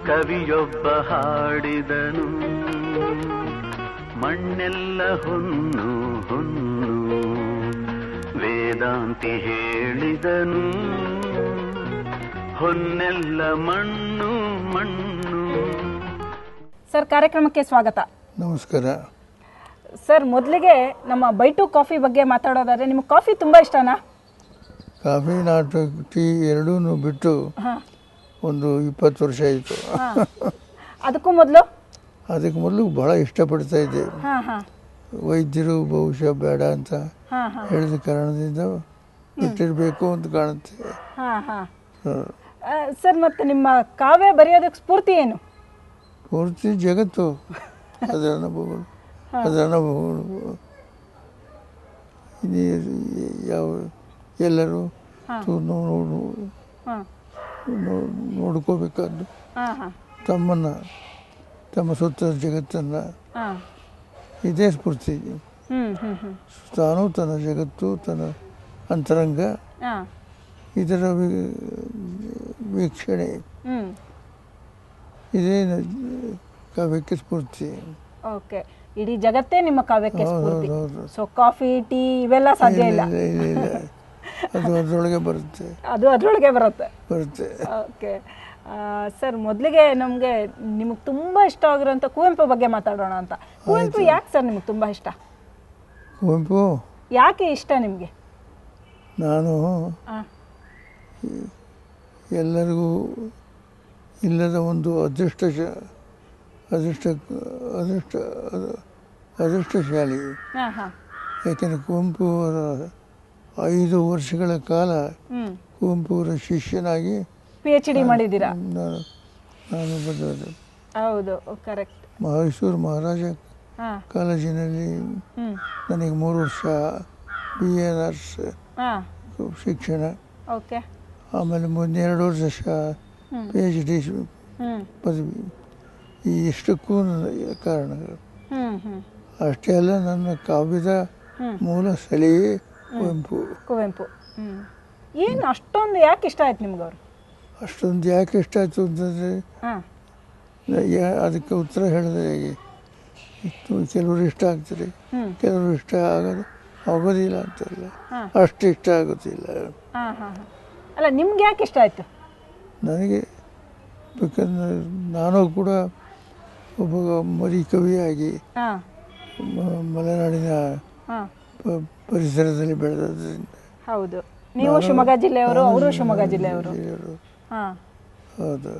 ಕವಿಯೊಬ್ಬ ಹಾಡಿದನು, ಮಣ್ಣೆಲ್ಲ ಹೊನ್ನು ಹೊನ್ನು, ವೇದಾಂತಿ ಹೇಳಿದನು, ಹೊನ್ನೆಲ್ಲ ಮಣ್ಣು ಮಣ್ಣು. ಸರ್, ಕಾರ್ಯಕ್ರಮಕ್ಕೆ ಸ್ವಾಗತ. ನಮಸ್ಕಾರ ಸರ್, ಮೊದಲಿಗೆ ನಮ್ಮ ಬೈಟು ಕಾಫಿ ಬಗ್ಗೆ ಮಾತಾಡೋದಾದ್ರೆ, ನಿಮಗೆ ಕಾಫಿ ತುಂಬ ಇಷ್ಟನಾ? ಕಾಫಿ ನಾಟು ಟೀ ಎರಡೂ ಬಿಟ್ಟು ಒಂದು 20 ವರ್ಷ ಆಯಿತು. ಅದಕ್ಕೂ ಮೊದಲು ಭಾಳ ಇಷ್ಟಪಡ್ತಾ ಇದ್ದೆ. ವೈದ್ಯರು ಬಹುಶಃ ಬೇಡ ಅಂತ ಹೇಳಿದ ಕಾರಣದಿಂದ ಬಿಟ್ಟಿರಬೇಕು ಅಂತ ಕಾಣುತ್ತೆ. ಸರ್, ಮತ್ತೆ ನಿಮ್ಮ ಕಾವ್ಯ ಬರೆಯೋದಕ್ಕೆ ಸ್ಫೂರ್ತಿ ಏನು? ಪೂರ್ತಿ ಜಗತ್ತು, ಅದರ ಅನುಭವಗಳು, ಯಾವ ಎಲ್ಲರೂ ನೋಡ್ಕೋಬೇಕಾದ್ದು ತಮ್ಮ ಸುತ್ತ ಜಗತ್ತನ್ನು. ಇದೇ ಸ್ಫೂರ್ತಿ. ತಾನು ತನ್ನ ಜಗತ್ತು, ತನ್ನ ಅಂತರಂಗ, ಇದರ ವೀಕ್ಷಣೆ, ಇದೇ ಕಾವ್ಯಕ್ಕೆ ಸ್ಫೂರ್ತಿ. ಓಕೆ, ಇಡೀ ಜಗತ್ತೇ ನಿಮ್ಮ ಕಾವ್ಯಕ್ಕೆ ಸ್ಫೂರ್ತಿ. ಸೊ ಕಾಫಿ, ಟೀ ಇವೆಲ್ಲ ಸಾಧ್ಯ ಇಲ್ಲ. ಅದು ಅದರೊಳಗೆ ಬರುತ್ತೆ. ಓಕೆ ಸರ್, ಮೊದಲಿಗೆ ನಿಮಗೆ ತುಂಬ ಇಷ್ಟ ಆಗಿರೋಂಥ ಕುವೆಂಪು ಬಗ್ಗೆ ಮಾತಾಡೋಣ ಅಂತ. ಕುವೆಂಪು ಯಾಕೆ ಸರ್ ನಿಮಗೆ ತುಂಬ ಇಷ್ಟ? ಕುವೆಂಪು ಯಾಕೆ ಇಷ್ಟ ನಿಮಗೆ? ನಾನು ಎಲ್ಲರಿಗೂ ಇಲ್ಲದ ಒಂದು ಅದೃಷ್ಟಶಾಲಿ. ಯಾಕೆಂದರೆ ಕುವೆಂಪು ಅವರ 5 ವರ್ಷಗಳ ಕಾಲ ಕುವೆಂಪು ಅವರ ಶಿಷ್ಯನಾಗಿ PhD ಮಾಡಿದ್ದೀರಾ? ನಾನು ಬಂದದ್ದು. ಹೌದು, ಕರೆಕ್ಟ್. ಮೈಸೂರು ಮಹಾರಾಜ ಕಾಲೇಜಿನಲ್ಲಿ ನನಗೆ 3 ವರ್ಷ BA ನರ್ಸ್ ಶಿಕ್ಷಣ. ಆಮೇಲೆ ಮುಂದೆ 2 ವರ್ಷ PhD ಪದವಿ. ಈ ಇಷ್ಟಕ್ಕೂ ಕಾರಣಗಳು ಅಷ್ಟೇ ಅಲ್ಲ, ನನ್ನ ಕಾವ್ಯದ ಮೂಲ ಸ್ಥಳೀಯ ಕುವೆಂಪು. ಏನು ಅಷ್ಟೊಂದು ಯಾಕೆ ಇಷ್ಟ ಆಯ್ತು ನಿಮ್ಗೆ ಅವರು? ಅಷ್ಟೊಂದು ಯಾಕೆ ಇಷ್ಟ ಆಯ್ತು ಅಂತಂದರೆ, ಅದಕ್ಕೆ ಉತ್ತರ ಹೇಳಿದ್ರೆ ಹೇಗೆ? ಕೆಲವರು ಇಷ್ಟ ಆಗ್ತಾರೆ, ಕೆಲವರು ಇಷ್ಟ ಆಗೋದಿಲ್ಲ ಅಂತಲ್ಲ, ಅಷ್ಟು ಇಷ್ಟ ಆಗೋದಿಲ್ಲ. ಅಲ್ಲ, ನಿಮ್ಗೆ ಯಾಕೆ ಇಷ್ಟ ಆಯ್ತು? ನನಗೆ ಬೇಕಂದ್ರೆ ನಾನು ಕೂಡ ಒಬ್ಬ ಮರಿ ಕವಿಯಾಗಿ ಮಲೆನಾಡಿನ ಪರಿಸರದಲ್ಲಿ ಬೆಳೆದದ್ರಿಂದ. ಹೌದು, ನೀವು ಶಿವಮೊಗ್ಗ ಜಿಲ್ಲೆಯವರು, ಅವರು ಶಿವಮೊಗ್ಗ ಜಿಲ್ಲೆಯವರು. ಹೌದು.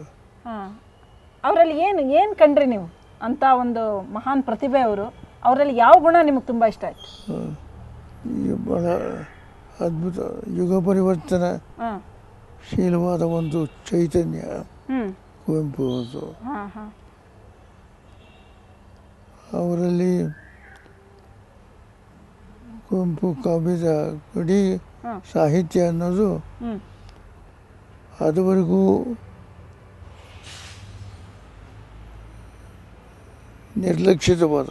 ಅವರಲ್ಲಿ ಏನು ಕಂಡ್ರಿ ನೀವು ಅಂತ ಒಂದು ಮಹಾನ್ ಪ್ರತಿಭೆ ಅವರು? ಅವರಲ್ಲಿ ಯಾವ ಗುಣ ನಿಮಗೆ ತುಂಬ ಇಷ್ಟ ಆಯ್ತು? ಬಹಳ ಅದ್ಭುತ, ಯುಗ ಪರಿವರ್ತನಶೀಲವಾದ ಒಂದು ಚೈತನ್ಯ ಕುವೆಂಪು ಅವರು. ಅವರಲ್ಲಿ ಕುವೆಂಪು ಕಾವ್ಯದ ಇಡೀ ಸಾಹಿತ್ಯ ಅನ್ನೋದು ಅದುವರೆಗೂ ನಿರ್ಲಕ್ಷಿತವಾದ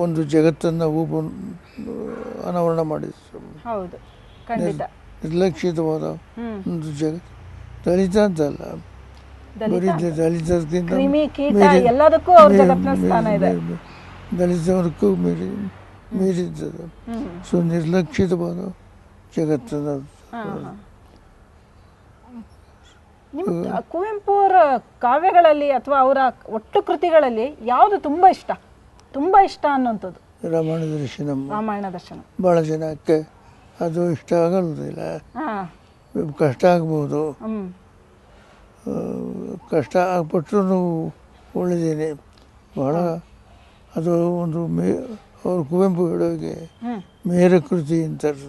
ಒಂದು ಜಗತ್ತನ್ನು ಅನಾವರಣ ಮಾಡಿದ್ರು. ನಿರ್ಲಕ್ಷಿತವಾದ ಒಂದು ಜಗತ್ತು. ದಲಿತ ಅಂತಲ್ಲ, ಬರೀ ದಲಿತಕ್ಕಿಂತ ದಲಿತವರ್ಗೂ ಮೀರಿದ್ದದು. ಸೊ ನಿರ್ಲಕ್ಷಿತವಾದ ಜಗತ್ತನ್ನು. ಕುವೆಂಪು ಅವರ ಕಾವ್ಯಗಳಲ್ಲಿ ಅಥವಾ ಅವರ ಒಟ್ಟು ಕೃತಿಗಳಲ್ಲಿ ಯಾವುದು ತುಂಬ ಇಷ್ಟ ಅನ್ನುವಂಥದ್ದು? ರಾಮಾಯಣ ದರ್ಶನ. ಭಾಳ ಜನಕ್ಕೆ ಅದು ಇಷ್ಟ ಆಗೋದಿಲ್ಲ, ಕಷ್ಟ ಆಗ್ಬೋದು. ಕಷ್ಟ ಆಗ್ಬಿಟ್ರೂ ಒಳ್ಳೆದೇನೆ ಭಾಳ. ಅದು ಒಂದು ಅವರು ಕುವೆಂಪು ಹೇಳೋಗೆ ಮೇರ ಕೃತಿ ಅಂತಾರೆ,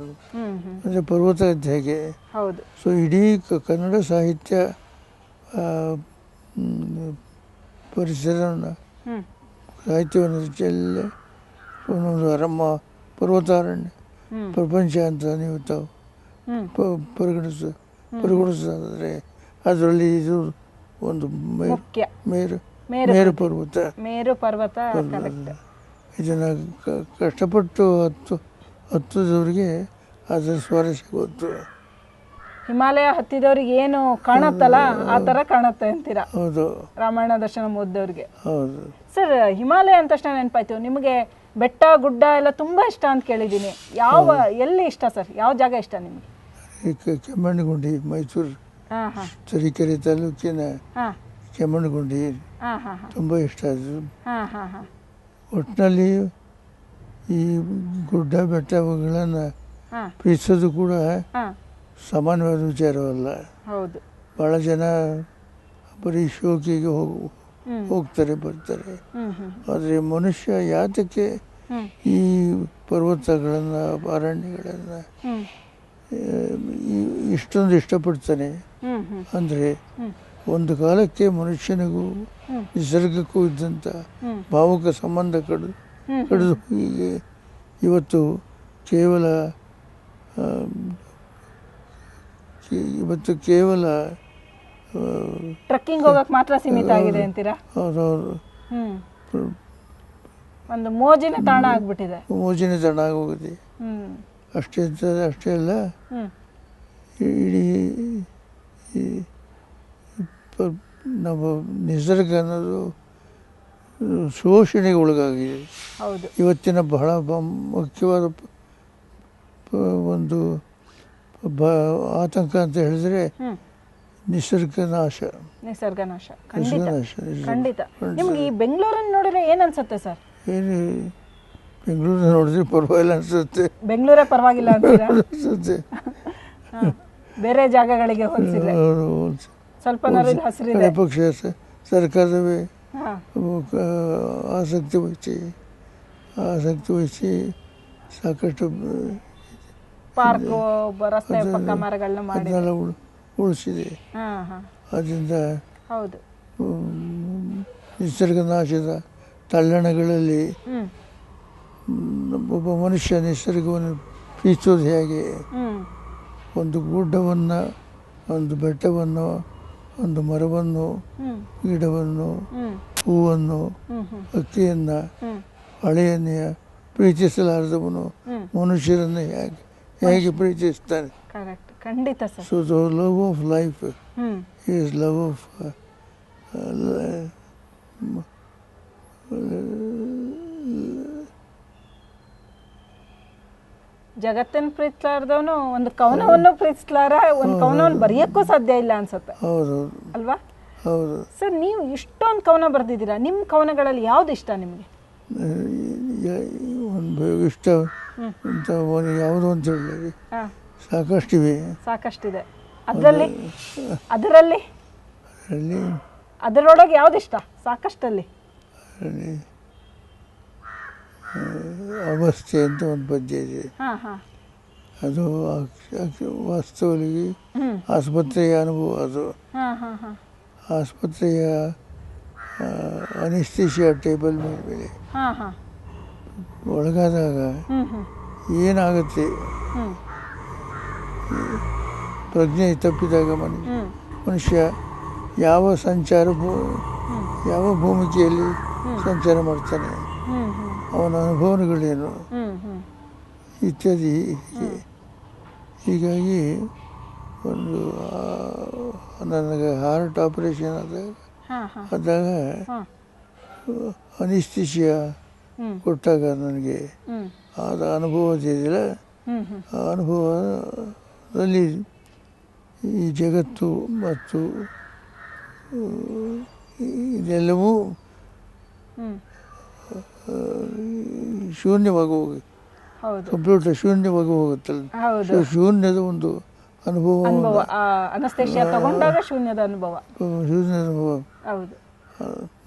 ಅಂದರೆ ಪರ್ವತ ಅಧ್ಯಾಯ. ಸೊ ಇಡೀ ಕನ್ನಡ ಸಾಹಿತ್ಯ ಪರಿಸರವನ್ನು, ಸಾಹಿತ್ಯವನ್ನು ಎಲ್ಲ ಒಂದೊಂದು ಪರ್ವತಾರಣ್ಯ ಪ್ರಪಂಚ ಅಂತ ನೀವು ತಾವು ಪರಿಗಣಿಸಿದ್ರೆ ಅದರಲ್ಲಿ ಇದು ಒಂದು ಮೇರು ಪರ್ವತ. ಇದನ್ನು ಕಷ್ಟಪಟ್ಟು ಹತ್ತದವರಿಗೆ ಅದರ ಸ್ವಾರಸ್ಯ ಗೊತ್ತು. ಹಿಮಾಲಯ ಹತ್ತಿದವ್ರಿಗೆ ಏನು ಕಾಣತ್ತಲ್ಲ ಆ ತರ ಕಾಣತ್ತೆ ಅಂತೀರಾ ಹೌದು ರಾಮಾಯಣ ದರ್ಶನ ಓದ್ದವ್ರಿಗೆ. ಹೌದು. ಸರ್, ಹಿಮಾಲಯ ಅಂದ ತಕ್ಷಣ ನೆನಪಾಯ್ತು, ನಿಮಗೆ ಬೆಟ್ಟ ಗುಡ್ಡ ಎಲ್ಲ ತುಂಬಾ ಇಷ್ಟ ಅಂತ ಕೇಳಿದ್ದೀನಿ. ಎಲ್ಲಿ ಇಷ್ಟ ಸರ್? ಯಾವ ಜಾಗ ಇಷ್ಟ ನಿಮಗೆ? ಕೆಮ್ಮಣ್ಣಗುಂಡಿ, ಮೈಸೂರು ಹಾಂ ಹಾಂ ತರೀಕೆರೆ ತಾಲೂಕಿನ ಹಾಂ ಕೆಮ್ಮಣ್ಣಗುಂಡಿ ಹಾಂ ಹಾಂ ಹಾಂ ತುಂಬ ಇಷ್ಟ ಅದು. ಹಾಂ ಹಾಂ ಹಾಂ ಒಟ್ಟಿನಲ್ಲಿ ಈ ಗುಡ್ಡ ಬೆಟ್ಟಗಳನ್ನು ಹಾಂ ಪ್ರೀತಿಸೋದು ಕೂಡ ಹಾಂ ಸಾಮಾನ್ಯವಾದ ವಿಚಾರವಲ್ಲ. ಹೌದು. ಭಾಳ ಜನ ಬರೀ ಶೋಕಿಗೆ ಹೋಗ್ತಾರೆ ಬರ್ತಾರೆ. ಹ್ಮ್ ಹ್ಮ್ ಆದರೆ ಮನುಷ್ಯ ಯಾತಕ್ಕೆ ಹ್ಮ್ ಈ ಪರ್ವತಗಳನ್ನು ಅರಣ್ಯಗಳನ್ನು ಹ್ಮ್ ಇಷ್ಟೊಂದು ಇಷ್ಟಪಡ್ತಾನೆ ಹ್ಮ್ ಹ್ಮ್ ಅಂದರೆ ಹ್ಮ್ ಒಂದು ಕಾಲಕ್ಕೆ ಮನುಷ್ಯನಿಗೂ ಹ್ಮ್ ನಿಸರ್ಗಕ್ಕೂ ಇದ್ದಂಥ ಹ್ಮ್ ಭಾವುಕ ಸಂಬಂಧ ಕಡಿದು ಹ್ಮ್ ಹೀಗೆ ಇವತ್ತು ಕೇವಲ ಟ್ರೆಕ್ಕಿಂಗ್ ಹೋಗಕ್ ಮಾತ್ರ ಸೀಮಿತ ಆಗಿದೆ ಅಂತೀರಾ? ಅವ್ರವ್ರು ಹ್ಮ್ ಒಂದು ಮೋಜಿನ ತಾಣ ಆಗ್ಬಿಟ್ಟಿದೆ. ಮೋಜಿನ ತಾಣ ಆಗೋಗಿದೆ. ಹ್ಮ್ ಅಷ್ಟೇ ಅಲ್ಲ, ಹ್ಮ್ ಇಡೀ ಈ ನಮ್ಮ ನಿಸರ್ಗ ಅನ್ನೋದು ಶೋಷಣೆಗೆ ಒಳಗಾಗಿದೆ. ಹೌದು. ಇವತ್ತಿನ ಬಹಳ ಮುಖ್ಯವಾದ ಒಂದು ಆತಂಕ ಅಂತ ಹೇಳಿದ್ರೆ ನಿಸರ್ಗ ನಾಶ. ಖಂಡಿತ. ನಿಮ್ಗೆ ಈ ಬೆಂಗಳೂರನ್ನ ನೋಡಿದ್ರೆ ಏನ್ ಅನ್ಸುತ್ತೆ ಸರ್? ಏನು ಬೆಂಗಳೂರನ್ನ ನೋಡಿದ್ರೆ ಪರವಾಗಿಲ್ಲ ಅನ್ಸುತ್ತೆ. ಬೆಂಗಳೂರೇ ಪರವಾಗಿಲ್ಲ ಅಂತೀರಾ? ಅನ್ಸುತ್ತೆ. ಬೇರೆ ಜಾಗಗಳಿಗೆ ಹೋಲಿಸಿದ್ರೆ ಸ್ವಲ್ಪ ಹಸಿರಿದೆ. ಪಕ್ಷ ಸರ್ಕಾರವೇ ಆಸಕ್ತಿ ವಹಿಸಿ ಸಾಕಷ್ಟು ಪಾರ್ಕ್, ರಸ್ತೆ ಪಕ್ಕ ಮರಗಳನ್ನ ಮಾಡಿ ಉಳಿಸಿದೆ. ಅದರಿಂದ ಹೌದು, ನಿಸರ್ಗ ನಾಶದ ತಲ್ಲಣಗಳಲ್ಲಿ ಒಬ್ಬ ಮನುಷ್ಯ ನಿಸರ್ಗವನ್ನು ಪ್ರೀತಿಸೋದು ಹೇಗೆ, ಒಂದು ಗುಡ್ಡವನ್ನು, ಒಂದು ಬೆಟ್ಟವನ್ನು, ಒಂದು ಮರವನ್ನು, ಗಿಡವನ್ನು, ಹೂವನ್ನು, ಹಕ್ಕಿಯನ್ನು, ಹಳೆಯನ್ನ ಪ್ರೀತಿಸಲಾರದವನು ಮನುಷ್ಯರನ್ನು ಹೇಗೆ ಪ್ರೀತಿಸ್ತಾನೆ? ಖಂಡಿತ sir. So the love of life is love of ಜಗತ್ತನ್ನು ಪ್ರೀತಿಸಲಾರದವನು ಒಂದು ಕವನವನ್ನು ಪ್ರೀತಿಸಲಾರ, ಒಂದು ಕವನವನ್ನು ಬರೆಯಕ್ಕೂ ಸಾಧ್ಯ ಇಲ್ಲ ಅನ್ಸುತ್ತೆ. ಹೌದು ಅಲ್ವಾ? ಹೌದು ಸರ್, ನೀವು ಇಷ್ಟೊಂದು ಕವನ ಬರೆದಿದ್ದೀರಾ, ನಿಮ್ಮ ಕವನಗಳಲ್ಲಿ ಯಾವ್ದು ಇಷ್ಟ ನಿಮಗೆ? ಒಂದು ಇಷ್ಟ ಅಂತ ಯಾವುದು ಅಂತ ಹೇಳಿ ಸಾಕಷ್ಟಿವೆ. ಸಾಕಷ್ಟಿದೆ. ಅದರಲ್ಲಿ ಅದರೊಳಗೆ ಯಾವ್ದು ಇಷ್ಟ? ಸಾಕಷ್ಟಲ್ಲಿ ಅವಸ್ಥೆ ಅಂತ ಒಂದು ಪದ್ಯ ಇದೆ. ಅದು ವಾಸ್ತವವಾಗಿ ಆಸ್ಪತ್ರೆಯ ಅನುಭವ. ಅದು ಆಸ್ಪತ್ರೆಯ ಅನಿಸ್ಥಿಷಿಯಾ ಟೇಬಲ್ ಮೇಲೆ ಒಳಗಾದಾಗ ಏನಾಗುತ್ತೆ, ಪ್ರಜ್ಞೆ ತಪ್ಪಿದಾಗ ಮನುಷ್ಯ ಯಾವ ಭೂಮಿಕೆಯಲ್ಲಿ ಸಂಚಾರ ಮಾಡ್ತಾನೆ, ಅವನ ಅನುಭವಗಳೇನು ಇತ್ಯಾದಿ. ಹೀಗಾಗಿ ಒಂದು ನನಗೆ ಹಾರ್ಟ್ ಆಪರೇಷನ್ ಆದಾಗ ಅನಿಸ್ಥಿಷಿಯಾ ಕೊಟ್ಟಾಗ ನನಗೆ ಆದ ಅನುಭವ ಇದೆಯಲ್ಲ, ಆ ಅನುಭವದಲ್ಲಿ ಈ ಜಗತ್ತು ಮತ್ತು ಇದೆಲ್ಲವೂ ಶೂನ್ಯವಾಗಿ ಹೋಗಿ ಕಂಪ್ಯೂಟರ್ ಶೂನ್ಯವಾಗಿ ಹೋಗುತ್ತಲ್ಲ, ಶೂನ್ಯದ ಒಂದು ಅನುಭವ, ಅನಸ್ತೇಶಿಯಾ ತಗೊಂಡಾಗ ಶೂನ್ಯದ ಅನುಭವ.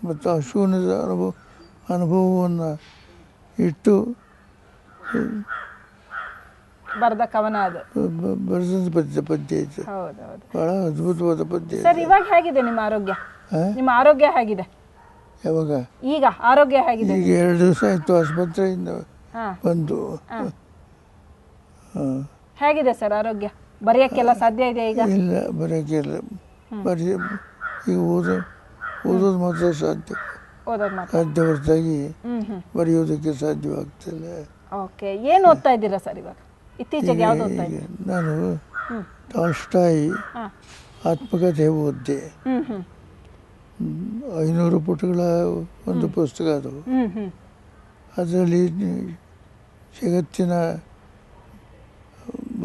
ಮತ್ತು ಆ ಶೂನ್ಯದ ಅನುಭವವನ್ನು ಇಟ್ಟು ಬರೆದ ಕವನ ಅದು. ಬರೆದ ಪದ್ಯ ಇತ್ತು. ಬಹಳ ಅದ್ಭುತವಾದ ಪದ್ಯ. ಸರ್, ಇವಾಗ ಹೇಗಿದೆ ನಿಮ್ಮ ಆರೋಗ್ಯ? ನಿಮ್ಮ ಆರೋಗ್ಯ ಹೇಗಿದೆ ಯಾವಾಗ? ಈಗ ಆರೋಗ್ಯ ಹೇಗಿದೆ? ಈಗ 2 ದಿವಸ ಆಯ್ತು ಆಸ್ಪತ್ರೆಯಿಂದ ಬಂದು. ಹೇಗಿದೆ ಸರ್ ಆರೋಗ್ಯ? ಬರೆಯಕ್ಕೆಲ್ಲ ಸಾಧ್ಯ ಇದೆ ಈಗ? ಇಲ್ಲ, ಬರೆಯಕ್ಕೆಲ್ಲ. ಈಗ ಓದೋದು ಮಾತ್ರ ಸಾಧ್ಯ ಹೊರತಾಗಿ ಬರೆಯೋದಕ್ಕೆ ಸಾಧ್ಯವಾಗ್ತಿಲ್ಲ. ಓಕೆ, ಏನು ಓದ್ತಾ ಇದ್ದೀರಾ ಸರ್ ಇವಾಗ? ಇತ್ತೀಚೆಗೆ ಯಾವ್ದು ಓದ್ತಾ ಇದ್ದೀರಾ? ನಾನು ಟಾಲ್ಸ್ಟಾಯಿ ಹಾಂ ಆತ್ಮಕಥೆ ಓದಿದೆ. ಹ್ಞೂ ಹ್ಞೂ 500 ಪುಟಗಳ ಒಂದು ಪುಸ್ತಕ ಅದು. ಹ್ಞೂ ಹ್ಞೂ ಅದರಲ್ಲಿ ಜಗತ್ತಿನ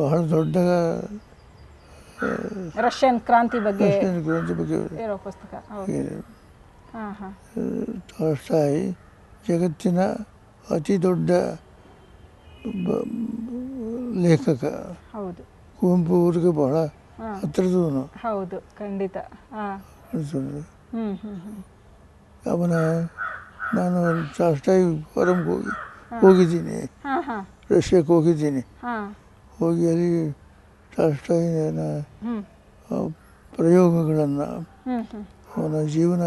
ಬಹಳ ದೊಡ್ಡ ರಷ್ಯನ್ ಕ್ರಾಂತಿ ಬಗ್ಗೆ ಗ್ರಂಥಿ ಬಗ್ಗೆ ಇರೋ ಪುಸ್ತಕ. ಹೌದು. ಹಾಂ ಹಾಂ ಟಾಲ್ಸ್ಟಾಯಿ ಜಗತ್ತಿನ ಅತಿ ದೊಡ್ಡ ಲೇಖಕ. ಹೌದು ಕುವೆಂಪು ಅವ್ರಿಗೆ ಬಹಳ ಹಾಂ ಹತ್ತಿರದವನು. ಹೌದು ಖಂಡಿತ. ಹಾಂ ಹ್ಞೂ ಹ್ಞೂ ಹ್ಞೂ ಅವನ ನಾನು ಟಾಲ್ಸ್ಟಾಯ್ ಫಾರಮ್ಗೆ ಹೋಗಿದ್ದೀನಿ, ಹಾಂ ಹಾಂ ರಷ್ಯಾಕ್ಕೆ ಹೋಗಿದ್ದೀನಿ. ಹಾಂ ಹೋಗಿ ಅಲ್ಲಿ ಟಾಲ್ಸ್ಟಾಯ್ನ ಹ್ಞೂ ಪ್ರಯೋಗಗಳನ್ನು, ಹ್ಞೂ ಹ್ಞೂ ಅವನ ಜೀವನ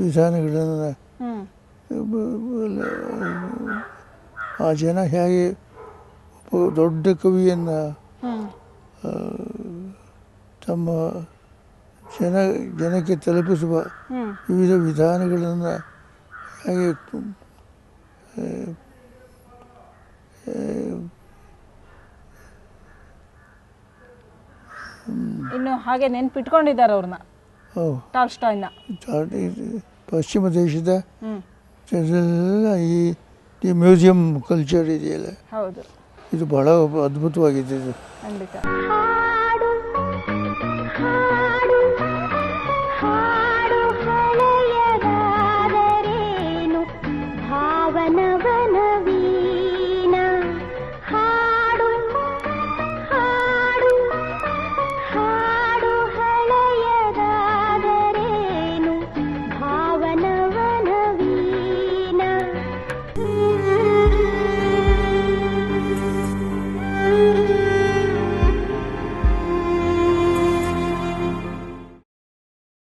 ವಿಧಾನಗಳನ್ನು, ಹ್ಞೂ ಆ ಜನ ಹೇಗೆ ಒಬ್ಬ ದೊಡ್ಡ ಕವಿಯನ್ನು ಹ್ಞೂ ತಮ್ಮ ಜನಕ್ಕೆ ತಲುಪಿಸುವ ಹ್ಞೂ ವಿವಿಧ ವಿಧಾನಗಳನ್ನು ಹೇಗೆ ಇನ್ನು ಹಾಗೆ ನೆನ್ಪಿಟ್ಕೊಂಡಿದ್ದಾರೆ ಅವ್ರನ್ನ, ಟಾಲ್ಸ್ಟಾಯ್ನ. ಪಶ್ಚಿಮ ದೇಶದ ಹ್ಞೂ ಜನರೆಲ್ಲ ಈ ಮ್ಯೂಸಿಯಂ ಕಲ್ಚರ್ ಇದೆಯಲ್ಲ, ಹೌದು ಇದು ಬಹಳ ಅದ್ಭುತವಾಗಿದೆ ಇದು. ಖಂಡಿತ.